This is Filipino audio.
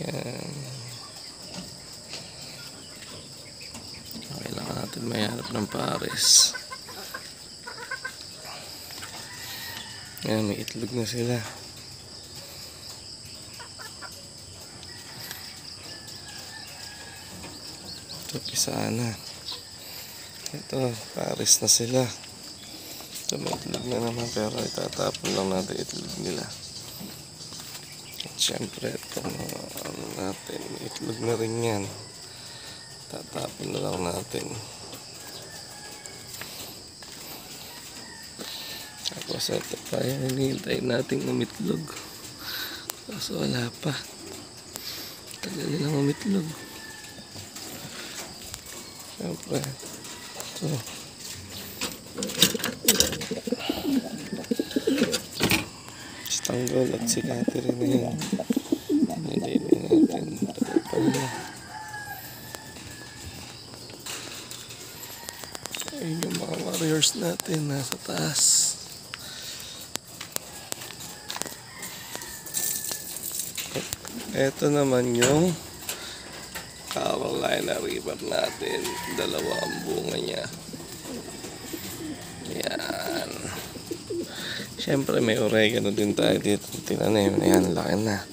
Yan. Kailangan natin mahanap ng pares. Yan, may itlog na sila. Ito, pisana. Ito, pares na sila. Ito, may itlog na naman, pero itatapon lang natin itlog nila. At syempre, ito, ano natin, itlog na rin yan. Tatapon na lang natin. Tapos ito pa yan, hinihintay natin umitlog. Kaso wala pa. Tagal nilang umitlog. Siyempre, ito. Stanggol at si Catherine na yan. Hinihintay natin. Tagal pa nila. Ayun yung mga warriors natin nasa taas. Ito naman yung Carolina River natin. Dalawa ang bunga niya. Yan. Siyempre may oregano din tayo dito. Tinanim na yan. Laki na.